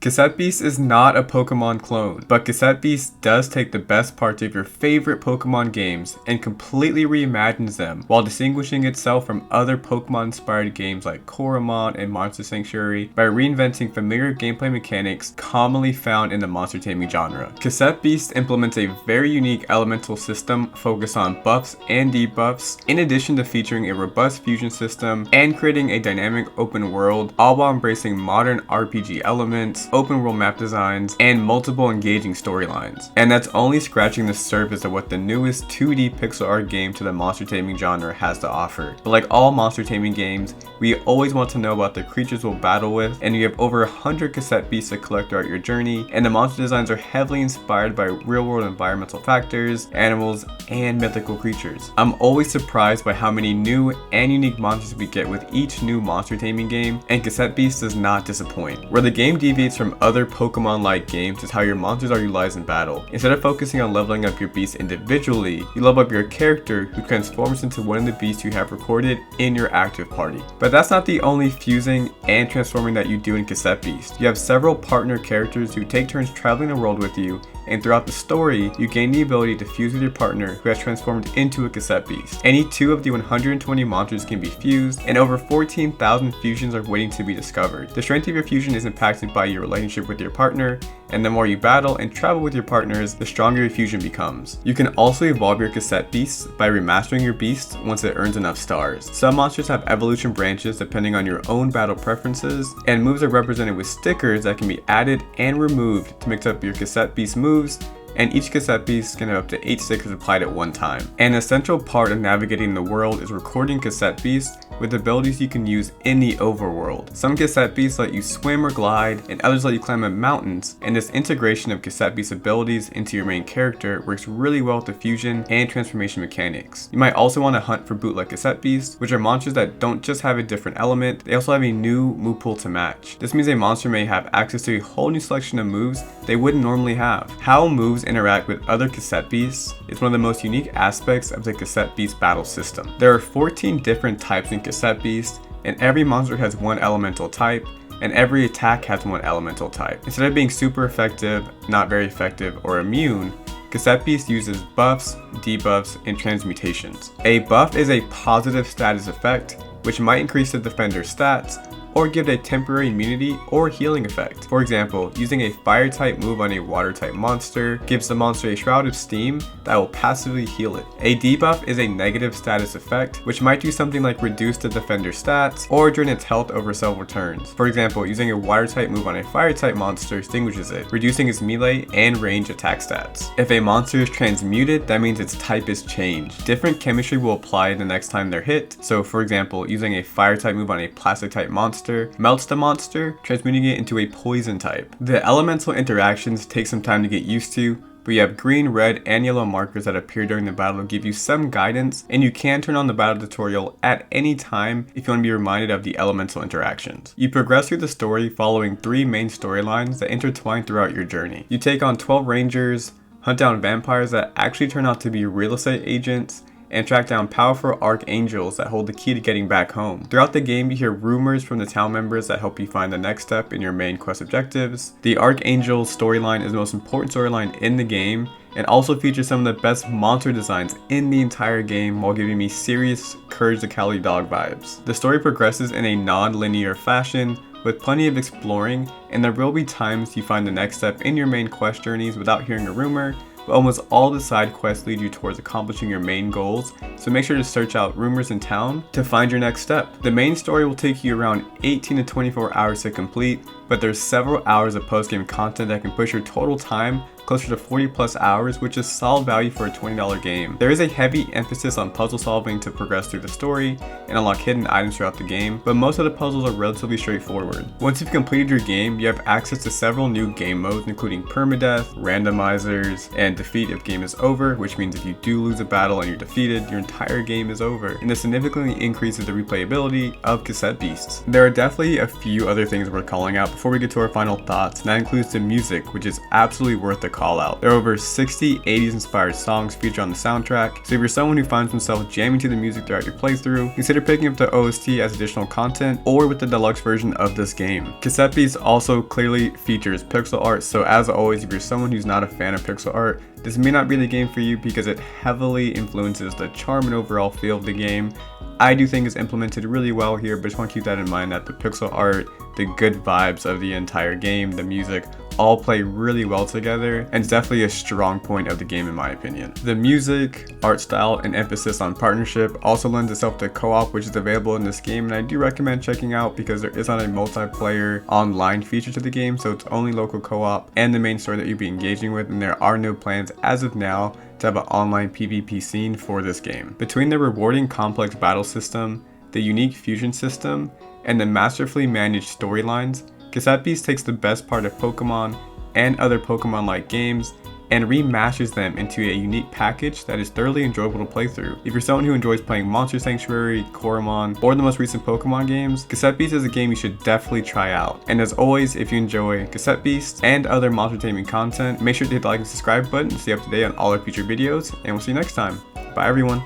Cassette Beasts is not a Pokemon clone, but Cassette Beasts does take the best parts of your favorite Pokemon games and completely reimagines them while distinguishing itself from other Pokemon-inspired games like Coromon and Monster Sanctuary by reinventing familiar gameplay mechanics commonly found in the monster taming genre. Cassette Beasts implements a very unique elemental system focused on buffs and debuffs, in addition to featuring a robust fusion system and creating a dynamic open world, all while embracing modern RPG elements, open world map designs, and multiple engaging storylines. And that's only scratching the surface of what the newest 2D pixel art game to the monster taming genre has to offer. But like all monster taming games, we always want to know about the creatures we'll battle with, and you have over 100 cassette beasts to collect throughout your journey, and the monster designs are heavily inspired by real-world environmental factors, animals, and mythical creatures. I'm always surprised by how many new and unique monsters we get with each new monster taming game, and Cassette Beasts does not disappoint. Where the game deviates from other Pokemon-like games is how your monsters are utilized in battle. Instead of focusing on leveling up your beast individually, you level up your character who transforms into one of the beasts you have recorded in your active party. But that's not the only fusing and transforming that you do in Cassette Beasts. You have several partner characters who take turns traveling the world with you, and throughout the story, you gain the ability to fuse with your partner who has transformed into a cassette beast. Any 2 of the 120 monsters can be fused, and over 14,000 fusions are waiting to be discovered. The strength of your fusion is impacted by your relationship with your partner, and the more you battle and travel with your partners, the stronger your fusion becomes. You can also evolve your cassette beasts by remastering your beast once it earns enough stars. Some monsters have evolution branches depending on your own battle preferences, and moves are represented with stickers that can be added and removed to mix up your cassette beast moves, and each cassette beast can have up to 8 stickers applied at one time. An essential part of navigating the world is recording cassette beasts with abilities you can use in the overworld. Some cassette beasts let you swim or glide, and others let you climb up mountains, and this integration of cassette beast abilities into your main character works really well with the fusion and transformation mechanics. You might also want to hunt for bootleg cassette beasts, which are monsters that don't just have a different element, they also have a new move pool to match. This means a monster may have access to a whole new selection of moves they wouldn't normally have. How moves interact with other cassette beasts is one of the most unique aspects of the cassette beast battle system. There are 14 different types in cassette beasts, and every monster has one elemental type, and every attack has one elemental type. Instead of being super effective, not very effective, or immune, Cassette Beast uses buffs, debuffs, and transmutations. A buff is a positive status effect, which might increase the defender's stats, or give it a temporary immunity or healing effect. For example, using a fire type move on a water type monster gives the monster a shroud of steam that will passively heal it. A debuff is a negative status effect, which might do something like reduce the defender's stats or drain its health over several turns. For example, using a water type move on a fire type monster extinguishes it, reducing its melee and range attack stats. If a monster is transmuted, that means its type is changed. Different chemistry will apply the next time they're hit, so for example, using a fire type move on a plastic type monster melts the monster, transmuting it into a poison type. The elemental interactions take some time to get used to, but you have green, red, and yellow markers that appear during the battle to give you some guidance, and you can turn on the battle tutorial at any time if you want to be reminded of the elemental interactions. You progress through the story following 3 main storylines that intertwine throughout your journey. You take on 12 rangers, hunt down vampires that actually turn out to be real estate agents, and track down powerful archangels that hold the key to getting back home. Throughout the game, you hear rumors from the town members that help you find the next step in your main quest objectives. The archangel storyline is the most important storyline in the game, and also features some of the best monster designs in the entire game while giving me serious Courage the Cowardly Dog vibes. The story progresses in a non-linear fashion, with plenty of exploring, and there will be times you find the next step in your main quest journeys without hearing a rumor, but almost all the side quests lead you towards accomplishing your main goals, so make sure to search out rumors in town to find your next step. The main story will take you around 18 to 24 hours to complete, but there's several hours of post-game content that can push your total time closer to 40 plus hours, which is solid value for a $20 game. There is a heavy emphasis on puzzle solving to progress through the story and unlock hidden items throughout the game, but most of the puzzles are relatively straightforward. Once you've completed your game, you have access to several new game modes, including permadeath, randomizers, and defeat if game is over, which means if you do lose a battle and you're defeated, your entire game is over. And this significantly increases the replayability of Cassette Beasts. There are definitely a few other things worth calling out before we get to our final thoughts, and that includes the music, which is absolutely worth the call out. There are over 60 80s inspired songs featured on the soundtrack, so if you're someone who finds himself jamming to the music throughout your playthrough, consider picking up the OST as additional content or with the deluxe version of this game. Cassette Beasts also clearly features pixel art, so as always, if you're someone who's not a fan of pixel art, this may not be the game for you because it heavily influences the charm and overall feel of the game. I do think it's implemented really well here, but just want to keep that in mind that the pixel art, the good vibes of the entire game, the music, all play really well together, and it's definitely a strong point of the game in my opinion. The music, art style, and emphasis on partnership also lends itself to co-op, which is available in this game, and I do recommend checking out because there is not a multiplayer online feature to the game, so it's only local co-op and the main story that you'll be engaging with, and there are no plans as of now to have an online PvP scene for this game. Between the rewarding complex battle system, the unique fusion system, and the masterfully managed storylines, Cassette Beasts takes the best part of Pokemon and other Pokemon-like games and remasters them into a unique package that is thoroughly enjoyable to play through. If you're someone who enjoys playing Monster Sanctuary, Coromon, or the most recent Pokemon games, Cassette Beasts is a game you should definitely try out. And as always, if you enjoy Cassette Beasts and other monster taming content, make sure to hit the like and subscribe button to stay up to date on all our future videos, and we'll see you next time. Bye everyone.